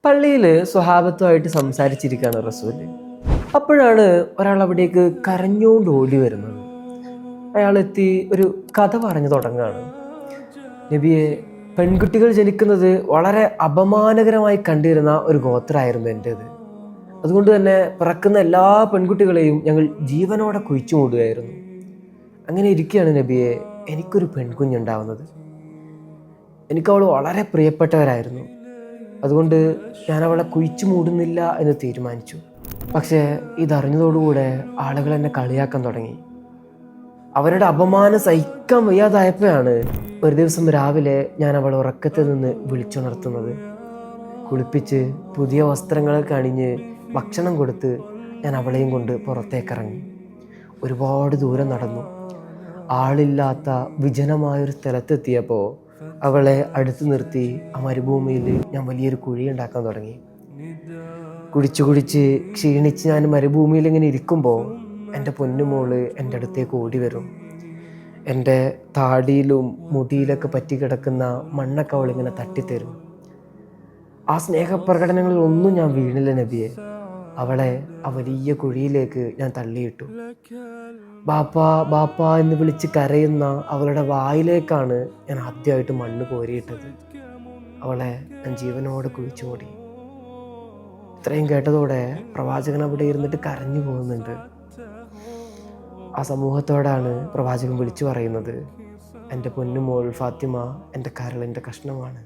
പള്ളിയിൽ സ്വഹാബത്തുമായിട്ട് സംസാരിച്ചിരിക്കുകയാണ് റസൂല്. അപ്പോഴാണ് ഒരാൾ അവിടേക്ക് കരഞ്ഞുകൊണ്ട് ഓടി വരുന്നത്. അയാളെത്തി ഒരു കഥ പറഞ്ഞു തുടങ്ങുകയാണ്. നബിയെ, പെൺകുട്ടികൾ ജനിക്കുന്നത് വളരെ അപമാനകരമായി കണ്ടിരുന്ന ഒരു ഗോത്രമായിരുന്നു എൻ്റേത്. അതുകൊണ്ട് തന്നെ പിറക്കുന്ന എല്ലാ പെൺകുട്ടികളെയും ഞങ്ങൾ ജീവനോടെ കുഴിച്ചു മൂടുകയായിരുന്നു. അങ്ങനെ ഇരിക്കുകയാണ് നബിയെ, എനിക്കൊരു പെൺകുഞ്ഞുണ്ടാവുന്നത്. എനിക്കവൾ വളരെ പ്രിയപ്പെട്ടവരായിരുന്നു. അതുകൊണ്ട് ഞാൻ അവളെ കുഴിച്ചു മൂടുന്നില്ല എന്ന് തീരുമാനിച്ചു. പക്ഷേ ഇതറിഞ്ഞതോടുകൂടെ ആളുകൾ എന്നെ കളിയാക്കാൻ തുടങ്ങി. അവരുടെ അപമാനം സഹിക്കാൻ വയ്യാതായപ്പോഴാണ് ഒരു ദിവസം രാവിലെ ഞാൻ അവളെ ഉറക്കത്തിൽ നിന്ന് വിളിച്ചുണർത്തുന്നത്. കുളിപ്പിച്ച് പുതിയ വസ്ത്രങ്ങളൊക്കെ അണിഞ്ഞ് ഭക്ഷണം കൊടുത്ത് ഞാൻ അവളെയും കൊണ്ട് പുറത്തേക്കിറങ്ങി. ഒരുപാട് ദൂരം നടന്നു. ആളില്ലാത്ത വിജനമായൊരു സ്ഥലത്തെത്തിയപ്പോൾ അവളെ അടുത്ത് നിർത്തി ആ മരുഭൂമിയിൽ ഞാൻ വലിയൊരു കുഴി ഉണ്ടാക്കാൻ തുടങ്ങി. കുടിച്ച് ക്ഷീണിച്ച് ഞാൻ മരുഭൂമിയിൽ ഇങ്ങനെ ഇരിക്കുമ്പോൾ എൻ്റെ പൊന്നുമോള് എൻ്റെ അടുത്തേക്ക് ഓടി വരും. എൻ്റെ താടിയിലും മുടിയിലൊക്കെ പറ്റി കിടക്കുന്ന മണ്ണൊക്കെ അവളിങ്ങനെ തട്ടിത്തരും. ആ സ്നേഹപ്രകടനങ്ങളിൽ ഒന്നും ഞാൻ വീണില്ല നബിയെ. അവളെ ആ വലിയ കുഴിയിലേക്ക് ഞാൻ തള്ളിയിട്ടു. ബാപ്പാ ബാപ്പാ എന്ന് വിളിച്ച് കരയുന്ന അവളുടെ വായിലേക്കാണ് ഞാൻ ആദ്യമായിട്ട് മണ്ണ് കോരിയിട്ടത്. അവളെ ഞാൻ ജീവനോടെ കുഴിച്ചു മൂടി. ഇത്രയും കേട്ടതോടെ പ്രവാചകൻ അവിടെ ഇരുന്നിട്ട് കരഞ്ഞു പോകുന്നുണ്ട്. ആ സമൂഹത്തോടാണ് പ്രവാചകൻ വിളിച്ചു പറയുന്നത്, എൻ്റെ പൊന്നുമോൾ ഫാത്തിമ എൻ്റെ കരളിൻ്റെ കഷ്ണമാണ്.